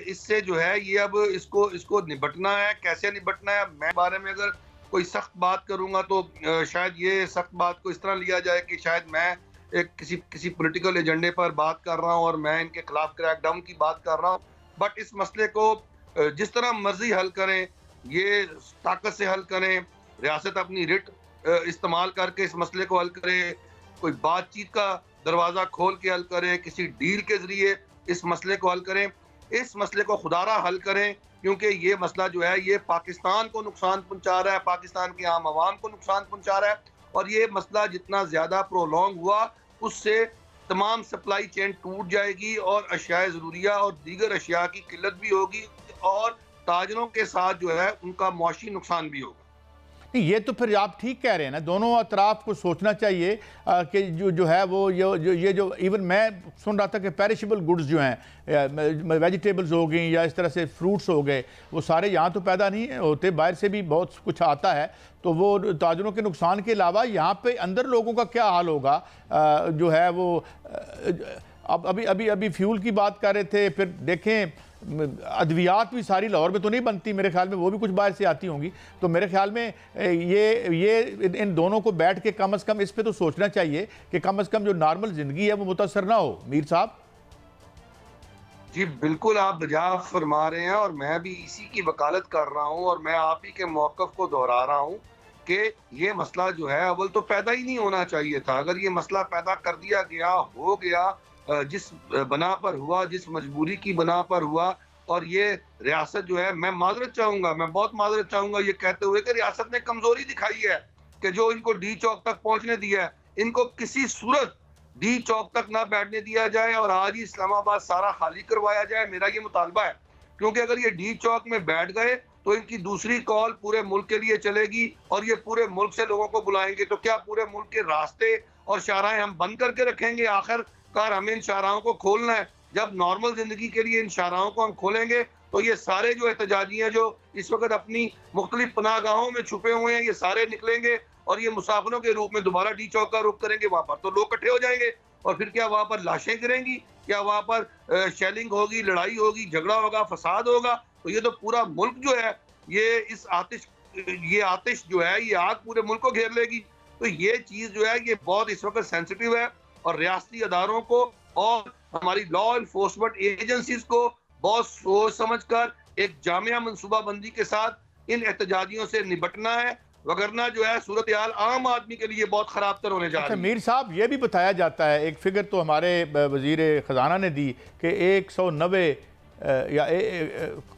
E: इससे जो है ये अब इसको निपटना है। कैसे निपटना है, मैं बारे में अगर कोई सख्त बात करूंगा तो शायद ये सख्त बात को इस तरह लिया जाए कि शायद मैं एक किसी पॉलिटिकल एजेंडे पर बात कर रहा हूं और मैं इनके खिलाफ क्रैकडाउन की बात कर रहा हूं। बट इस मसले को जिस तरह मर्जी हल करें, ये ताकत से हल करें, रियासत अपनी रिट इस्तेमाल करके इस मसले को हल करे, कोई बातचीत का दरवाज़ा खोल के हल करे, किसी डील के ज़रिए इस मसले को हल करें, इस मसले को खुदारा हल करें, क्योंकि ये मसला जो है ये पाकिस्तान को नुकसान पहुंचा रहा है, पाकिस्तान के आम आवाम को नुकसान पहुंचा रहा है। और ये मसला जितना ज़्यादा प्रोलॉन्ग हुआ उससे तमाम सप्लाई चेन टूट जाएगी और अशियाए ज़रूरिया और दीगर अशिया की किल्लत भी होगी और ताजरों के साथ जो है उनका मुआशी नुकसान भी होगा।
A: ये तो फिर आप ठीक कह रहे हैं ना, दोनों अतराफ को सोचना चाहिए कि जो है वो ये जो इवन मैं सुन रहा था कि पेरिशेबल गुड्स जो हैं, वेजिटेबल्स हो गई या इस तरह से फ्रूट्स हो गए, वो सारे यहाँ तो पैदा नहीं होते, बाहर से भी बहुत कुछ आता है। तो वो ताजरों के नुकसान के अलावा यहाँ पे अंदर लोगों का क्या हाल होगा, जो है वो अब अभी फ्यूल की बात कर रहे थे, फिर देखें अद्वियात भी सारी लाहौर में तो नहीं बनती, मेरे ख्याल में वो भी कुछ बाहर से आती होंगी। तो मेरे ख्याल में ये इन दोनों को बैठ के कम से कम इस पे तो सोचना चाहिए कि कम से कम जो नॉर्मल ज़िंदगी है वो मुतासर ना हो। मीर साहब
E: जी बिल्कुल, आप बजा फरमा रहे हैं और मैं भी इसी की वकालत कर रहा हूँ और मैं आप ही के मौक़िफ़ को दोहरा रहा हूँ कि ये मसला जो है अव्वल तो पैदा ही नहीं होना चाहिए था। अगर ये मसला पैदा कर दिया गया, हो गया, जिस बना पर हुआ, जिस मजबूरी की बना पर हुआ, और ये रियासत जो है, मैं माजरत चाहूँगा, मैं बहुत माजरत चाहूँगा ये कहते हुए कि रियासत ने कमज़ोरी दिखाई है कि जो इनको डी चौक तक पहुँचने दिया है, इनको किसी सूरत डी चौक तक ना बैठने दिया जाए और आज ही इस्लामाबाद सारा खाली करवाया जाए। मेरा ये मुतालबा है, क्योंकि अगर ये डी चौक में बैठ गए तो इनकी दूसरी कॉल पूरे मुल्क के लिए चलेगी और ये पूरे मुल्क से लोगों को बुलाएंगे। तो क्या पूरे मुल्क के रास्ते और शाहराएं हम बंद करके रखेंगे? आखिरकार हमें इन शाहराओं को खोलना है। जब नॉर्मल जिंदगी के लिए इन शाहराओं को हम खोलेंगे तो ये सारे जो एहतजाजी हैं जो इस वक्त अपनी मुख्तलिफ पनाहगाहों में छुपे हुए हैं, ये सारे निकलेंगे और ये मुसाफिरों के रूप में दोबारा डी चौक का रुख करेंगे। वहां पर तो लोग इकट्ठे हो जाएंगे और फिर क्या वहां पर लाशें गिरेंगी, क्या वहां पर शेलिंग होगी, लड़ाई होगी, झगड़ा होगा, फसाद होगा। तो ये तो पूरा मुल्क जो है ये आतिश जो है, ये आग पूरे मुल्क को घेर लेगी। तो ये चीज जो है ये बहुत इस वक्त सेंसिटिव है और रियासती अदारों को और हमारी लॉ इन्फोर्समेंट एजेंसीज को बहुत सोच समझकर एक जामिया मनसूबाबंदी के साथ इन एहतजाजियों से निपटना है, वगरना जो है सूरत हाल आम आदमी के लिए बहुत खराब तर होने जा रही है।
A: मीर साहब, ये भी बताया जाता है, एक फिगर तो हमारे वजीर ख़जाना ने दी कि 190 या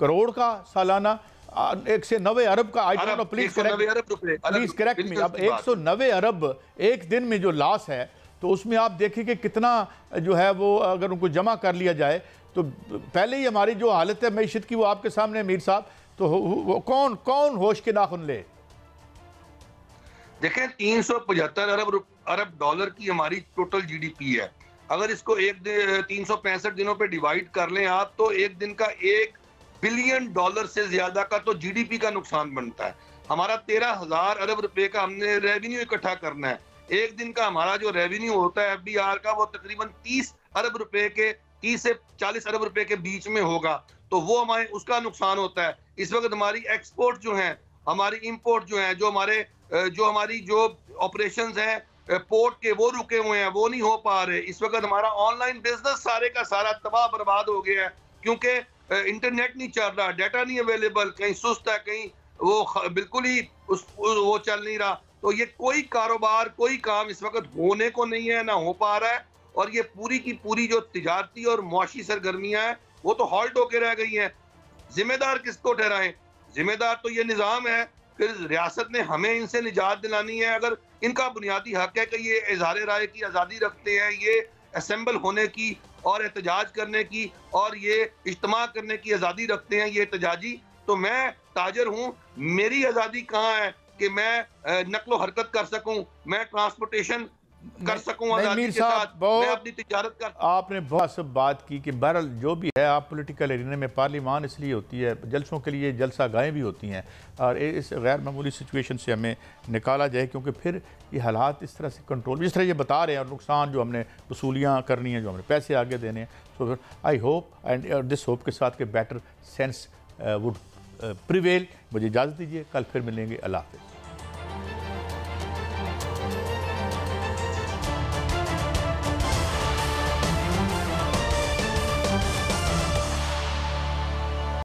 A: करोड़ का सालाना 190 अरब का, I don't know, please correct मी, अब 190 अरब एक दिन में जो लॉस है, तो उसमें आप देखें कि कितना जो है वो अगर उनको जमा कर लिया जाए तो पहले ही हमारी जो हालत है मैशत की वो आपके सामने मीर साहब, तो वो कौन होश के नाखुन ले।
E: देखें 375 अरब डॉलर की हमारी टोटल जीडीपी है। अगर इसको 365 दिनों पे डिवाइड कर लें आप, तो एक दिन का $1 बिलियन से ज्यादा का तो जीडीपी का नुकसान बनता है। हमारा 13,000 अरब रुपए का हमने रेवेन्यू इकट्ठा करना है। एक दिन का हमारा जो रेवेन्यू होता है एफडीआर का, वो तकरीबन 30 अरब रुपए के 30 से 40 अरब रुपए के बीच में होगा, तो वो हमारे उसका नुकसान होता है। इस वक्त हमारी एक्सपोर्ट जो है, हमारी इंपोर्ट जो है, जो हमारी जो ऑपरेशंस हैं पोर्ट के, वो रुके हुए हैं, वो नहीं हो पा रहे। इस वक्त हमारा ऑनलाइन बिजनेस सारे का सारा तबाह बर्बाद हो गया है, क्योंकि इंटरनेट नहीं चल रहा, डाटा नहीं अवेलेबल, कहीं सुस्त है, कहीं वो बिल्कुल ही वो चल नहीं रहा। तो ये कोई कारोबार, कोई काम इस वक्त होने को नहीं है, ना हो पा रहा है। और ये पूरी की पूरी जो तिजारती और मुआशी सरगर्मियां हैं वो तो हॉल्ट होके रह गई हैं। जिम्मेदार किसको ठहराएं? जिम्मेदार तो ये निज़ाम है। फिर रियासत ने हमें इनसे निजात दिलानी है। अगर इनका बुनियादी हक है कि ये इज़हार राय की आज़ादी रखते हैं, ये असेंबल होने की और एहतजाज करने की और ये इज्तिमा करने की आज़ादी रखते हैं ये एहतजाजी, तो मैं ताजर हूँ, मेरी आज़ादी कहाँ है कि मैं नकलो हरकत कर सकूँ, मैं ट्रांसपोर्टेशन कर सकूं आज़ादी के साथ, मैं अपनी तिजारत कर।
A: आपने बहुत सब बात की कि बहरहाल जो भी है, आप पॉलिटिकल एरिना में पार्लियामान इसलिए होती है, जलसों के लिए जलसा गाहें भी होती हैं, और इस गैर मामूली सिचुएशन से हमें निकाला जाए, क्योंकि फिर ये हालात इस तरह से कंट्रोल, जिस तरह ये बता रहे हैं, और नुकसान जो हमने वसूलियाँ करनी है, जो हमने पैसे आगे देने हैं, so I hope and this hope के साथ कि बेटर सेंस वुड प्रिवेल। मुझे इजाज़त दीजिए, कल फिर मिलेंगे। अल्लाह हाफ़िज़।